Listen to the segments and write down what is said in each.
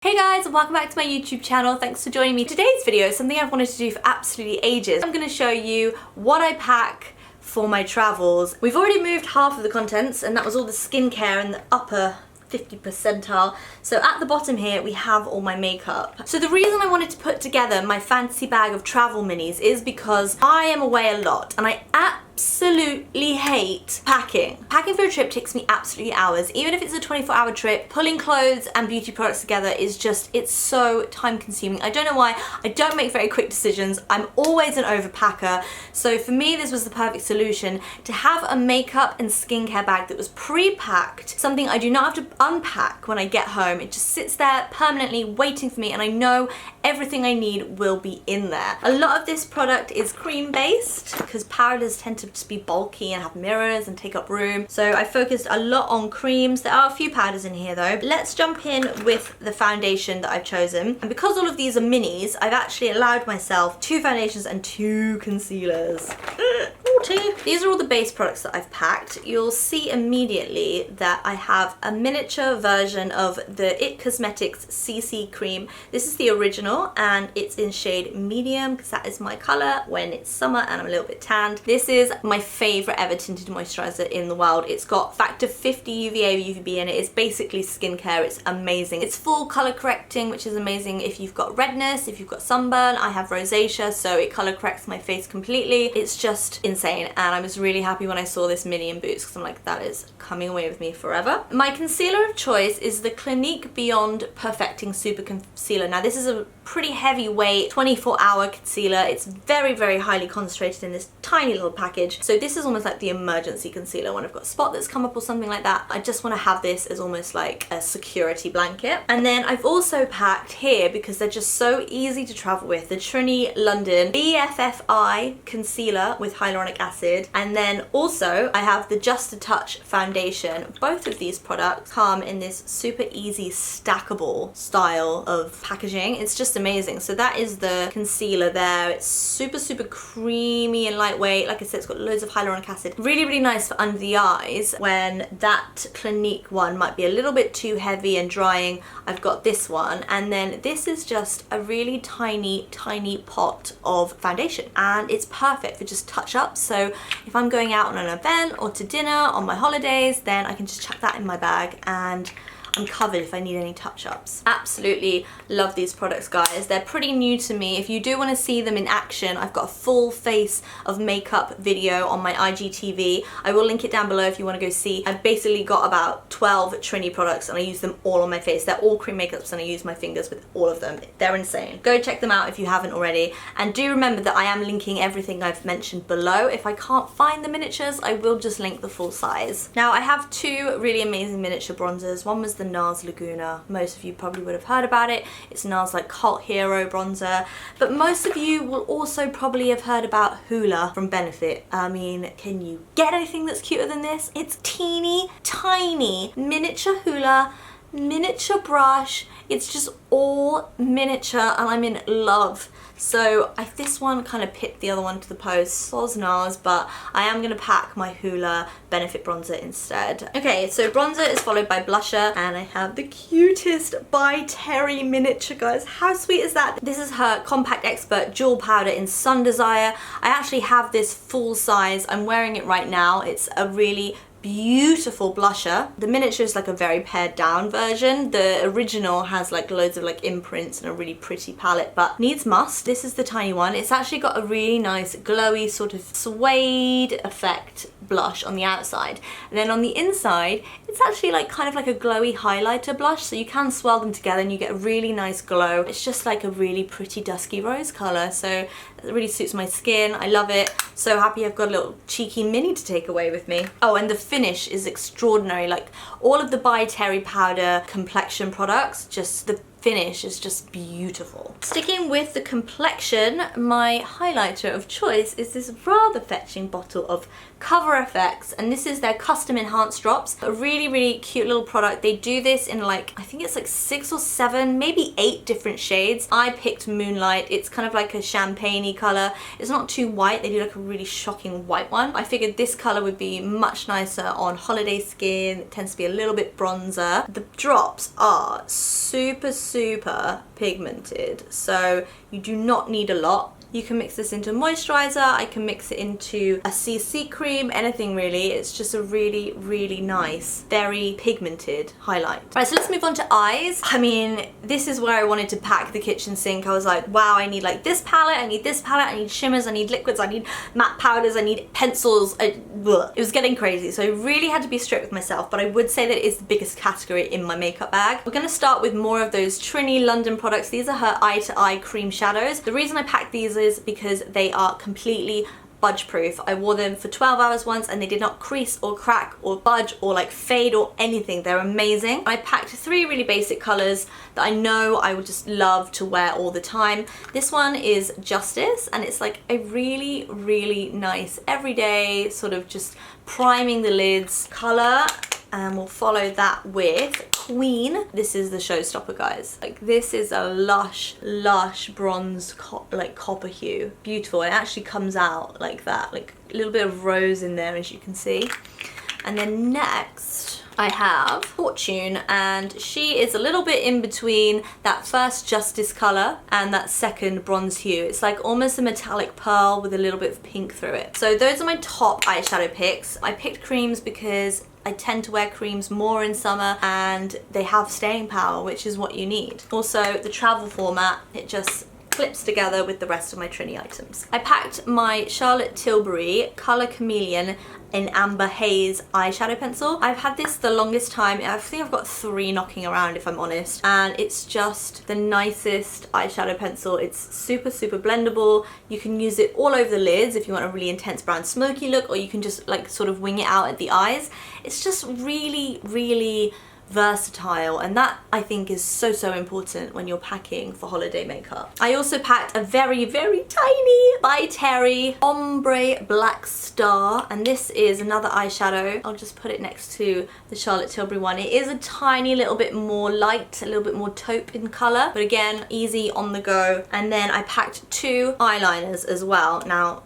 Hey guys, and welcome back to my YouTube channel. Thanks for joining me. Today's video is something I've wanted to do for absolutely ages. I'm going to show you what I pack for my travels. We've already moved half of the contents, and that was all the skincare in the upper 50 percentile. So at the bottom here we have all my makeup. So the reason I wanted to put together my fancy bag of travel minis is because I am away a lot and I absolutely hate packing. Packing for a trip takes me absolutely hours. Even if it's a 24-hour trip, pulling clothes and beauty products together is just, it's so time consuming. I don't know why. I don't make very quick decisions. I'm always an overpacker. So for me, this was the perfect solution to have a makeup and skincare bag that was pre-packed, something I do not have to unpack when I get home. It just sits there permanently waiting for me, and I know everything I need will be in there. A lot of this product is cream based because powders tend to just be bulky and have mirrors and take up room. So I focused a lot on creams. There are a few powders in here though. Let's jump in with the foundation that I've chosen. And because all of these are minis, I've actually allowed myself 2 foundations and 2 concealers. These are all the base products that I've packed. You'll see immediately that I have a miniature version of the IT Cosmetics CC cream. This is the original and it's in shade medium because that is my color when it's summer and I'm a little bit tanned. This is my favorite ever tinted moisturizer in the world. It's got factor 50 UVA UVB in it. It's basically skincare. It's amazing. It's full color correcting, which is amazing if you've got redness, if you've got sunburn. I have rosacea, so it color corrects my face completely. It's just insane. And I was really happy when I saw this mini in Boots because I'm like, that is coming away with me forever. My concealer of choice is the Clinique Beyond Perfecting Super Concealer. Now this is a pretty heavyweight 24-hour concealer. It's very, very highly concentrated in this tiny little package. So this is almost like the emergency concealer when I've got a spot that's come up or something like that. I just want to have this as almost like a security blanket. And then I've also packed here, because they're just so easy to travel with, the TRINNY London BFFI concealer with hyaluronic acid. And then also I have the Just a Touch foundation. Both of these products come in this super easy stackable style of packaging. It's just amazing. So that is the concealer there. It's super, super creamy and lightweight. Like I said, it's got loads of hyaluronic acid. Really, really nice for under the eyes when that Clinique one might be a little bit too heavy and drying. I've got this one. And then this is just a really tiny, tiny pot of foundation. And it's perfect for just touch-ups. So if I'm going out on an event or to dinner on my holidays, then I can just chuck that in my bag and I'm covered if I need any touch-ups. Absolutely love these products, guys. They're pretty new to me. If you do want to see them in action, I've got a full face of makeup video on my IGTV. I will link it down below if you want to go see. I've basically got about 12 TRINNY products and I use them all on my face. They're all cream makeups and I use my fingers with all of them. They're insane. Go check them out if you haven't already. And do remember that I am linking everything I've mentioned below. If I can't find the miniatures, I will just link the full size. Now I have 2 really amazing miniature bronzers. One was the NARS Laguna. Most of you probably would have heard about it. It's NARS like cult hero bronzer. But most of you will also probably have heard about Hoola from Benefit. I mean, can you get anything that's cuter than this? It's teeny tiny miniature Hoola, miniature brush. It's just all miniature and I'm in love. So this one kind of pipped the other one to the post, soz NARS, but I am going to pack my Hoola Benefit bronzer instead. Okay, so bronzer is followed by blusher, and I have the cutest by Terry miniature, guys. How sweet is that? This is her Compact Expert Jewel Powder in Sun Desire. I actually have this full size. I'm wearing it right now. It's a really beautiful blusher. The miniature is like a very pared down version. The original has like loads of like imprints and a really pretty palette, but needs must. This is the tiny one. It's actually got a really nice glowy sort of suede effect blush on the outside, and then on the inside it's actually like kind of like a glowy highlighter blush, so you can swirl them together and you get a really nice glow. It's just like a really pretty dusky rose color, so it really suits my skin. I love it. So happy I've got a little cheeky mini to take away with me. Oh, and the finish is extraordinary. Like all of the By Terry powder complexion products, just the finish is just beautiful. Sticking with the complexion, my highlighter of choice is this rather fetching bottle of Cover FX, and this is their custom enhanced drops. A really really cute little product. They do this in like, I think it's like 6 or 7, maybe 8 different shades. I picked Moonlight. It's kind of like a champagne-y color. It's not too white. They do like a really shocking white one. I figured this color would be much nicer on holiday skin. It tends to be a little bit bronzer. The drops are super pigmented, so you do not need a lot. You can mix this into moisturizer, I can mix it into a CC cream, anything really. It's just a really nice, very pigmented highlight. Right, so let's move on to eyes. I mean, this is where I wanted to pack the kitchen sink. I was like, wow, I need like this palette, I need this palette, I need shimmers, I need liquids, I need matte powders, I need pencils. It was getting crazy, so I really had to be strict with myself, but I would say that it is the biggest category in my makeup bag. We're gonna start with more of those TRINNY London products. These are her Eye to Eye cream shadows. The reason I packed these is because they are completely budge proof. I wore them for 12 hours once and they did not crease or crack or budge or like fade or anything. They're amazing. I packed 3 really basic colors that I know I would just love to wear all the time. This one is Justice, and it's like a really nice everyday sort of just priming the lids color. And we'll follow that with Queen. This is the showstopper, guys. Like, this is a lush bronze like copper hue. Beautiful. It actually comes out like that, like a little bit of rose in there, as you can see. And then next I have Fortune, and she is a little bit in between that first Justice color and that second bronze hue. It's like almost a metallic pearl with a little bit of pink through it. So those are my top eyeshadow picks. I picked creams because I tend to wear creams more in summer and they have staying power, which is what you need. Also, the travel format, it just clips together with the rest of my TRINNY items. I packed my Charlotte Tilbury Color Chameleon in Amber Haze eyeshadow pencil. I've had this the longest time. I think I've got 3 knocking around, if I'm honest, and it's just the nicest eyeshadow pencil. It's super blendable. You can use it all over the lids if you want a really intense brown smoky look, or you can just like sort of wing it out at the eyes. It's just really versatile, and that I think is so important when you're packing for holiday makeup. I also packed a very tiny by Terry Ombre Black Star, and this is another eyeshadow. I'll just put it next to the Charlotte Tilbury one. It is a tiny little bit more light, a little bit more taupe in color, but again, easy on the go. And then I packed 2 eyeliners as well. Now,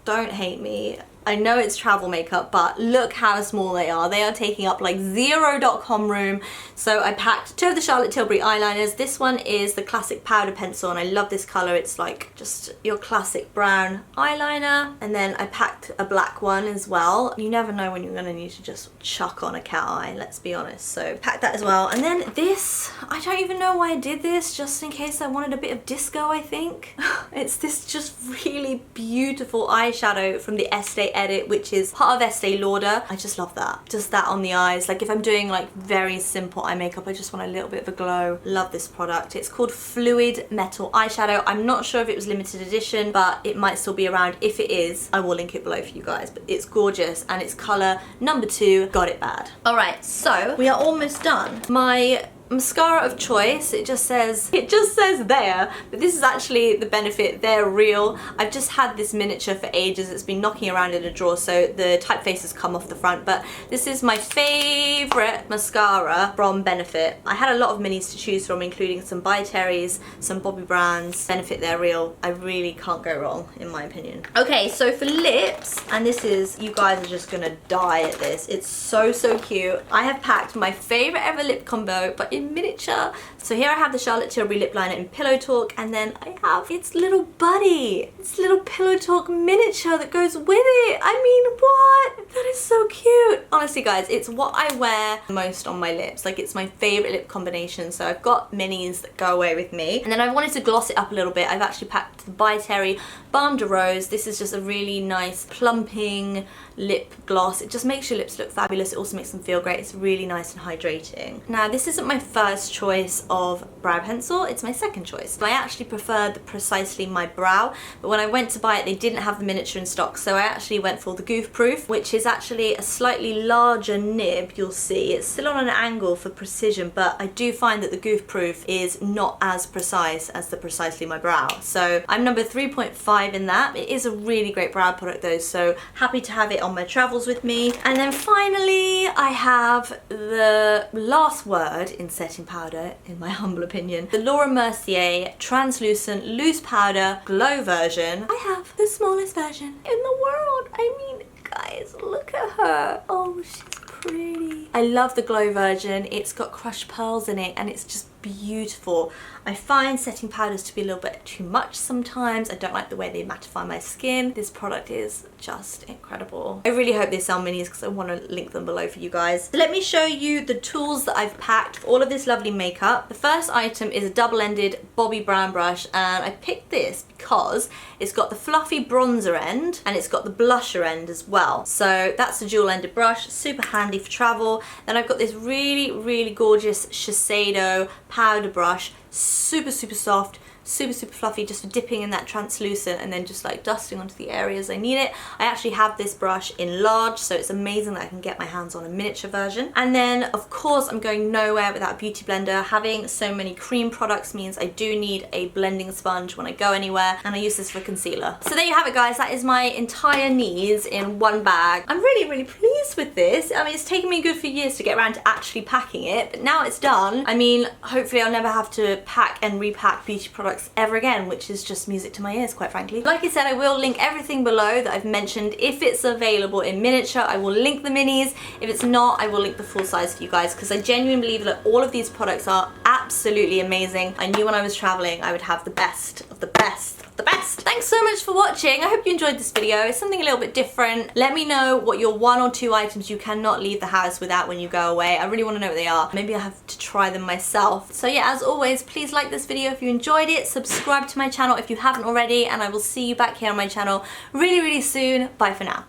don't hate me. I know it's travel makeup, but look how small they are. They are taking up like 0.com room. So I packed 2 of the Charlotte Tilbury eyeliners. This one is the classic powder pencil, and I love this color. It's like just your classic brown eyeliner. And then I packed a black one as well. You never know when you're gonna need to just chuck on a cat eye, let's be honest. So packed that as well. And then this, I don't even know why I did this, just in case I wanted a bit of disco, I think. It's this just really beautiful eyeshadow from the Estee Edit, which is part of Estee Lauder. I just love that. Just that on the eyes. Like if I'm doing like very simple eye makeup, I just want a little bit of a glow. Love this product. It's called Fluid Metal Eyeshadow. I'm not sure if it was limited edition, but it might still be around. If it is, I will link it below for you guys. But it's gorgeous, and it's color number 2. Got it bad. All right, so we are almost done. My mascara of choice, it just says there, but this is actually the Benefit They're Real. I've just had this miniature for ages. It's been knocking around in a drawer, so the typeface has come off the front, but this is my favorite mascara from Benefit. I had a lot of minis to choose from, including some By Terry's, some Bobbi Brown's. Benefit They're Real. I really can't go wrong, in my opinion. Okay, so for lips, and this is, you guys are just gonna die at this. It's so cute. I have packed my favorite ever lip combo, but in miniature. So here I have the Charlotte Tilbury lip liner in Pillow Talk, and then I have its little buddy, its little Pillow Talk miniature that goes with it. I mean, what? That is so cute. Honestly, guys, it's what I wear most on my lips. Like, it's my favorite lip combination, so I've got minis that go away with me. And then I wanted to gloss it up a little bit. I've actually packed the By Terry Balm de Rose. This is just a really nice plumping lip gloss. It just makes your lips look fabulous. It also makes them feel great. It's really nice and hydrating. Now, this isn't my first choice of brow pencil, it's my second choice. I actually preferred the Precisely My Brow, but when I went to buy it, they didn't have the miniature in stock, so I actually went for the Goof Proof, which is actually a slightly larger nib, you'll see. It's still on an angle for precision, but I do find that the Goof Proof is not as precise as the Precisely My Brow. So I'm number 3.5 in that. It is a really great brow product though, so happy to have it on my travels with me. And then finally, I have the last word in setting powder, in my humble opinion, the Laura Mercier Translucent Loose Powder Glow version. I have the smallest version in the world. I mean, guys, look at her. Oh, she's pretty. I love the glow version. It's got crushed pearls in it and it's just beautiful. I find setting powders to be a little bit too much sometimes. I don't like the way they mattify my skin. This product is just incredible. I really hope they sell minis because I want to link them below for you guys. Let me show you the tools that I've packed for all of this lovely makeup. The first item is a double-ended Bobbi Brown brush, and I picked this because it's got the fluffy bronzer end and it's got the blusher end as well. So that's the dual-ended brush, super handy for travel. Then I've got this really gorgeous Shiseido powder brush, super soft, super fluffy, just for dipping in that translucent and then just like dusting onto the areas I need it. I actually have this brush in large, so it's amazing that I can get my hands on a miniature version. And then of course I'm going nowhere without a beauty blender. Having so many cream products means I do need a blending sponge when I go anywhere, and I use this for concealer. So there you have it, guys. That is my entire needs in one bag. I'm really pleased with this. I mean, it's taken me a good few years to get around to actually packing it, but now it's done. I mean, hopefully I'll never have to pack and repack beauty products ever again, which is just music to my ears, quite frankly. Like I said, I will link everything below that I've mentioned. If it's available in miniature, I will link the minis. If it's not, I will link the full size for you guys, because I genuinely believe that all of these products are absolutely amazing. I knew when I was traveling I would have the best of the best of the best. Thanks so much for watching. I hope you enjoyed this video. It's something a little bit different. Let me know what your 1 or 2 items you cannot leave the house without when you go away. I really want to know what they are. Maybe I have to try them myself. So yeah, as always, please like this video if you enjoyed it. Subscribe to my channel if you haven't already, and I will see you back here on my channel really soon. Bye for now.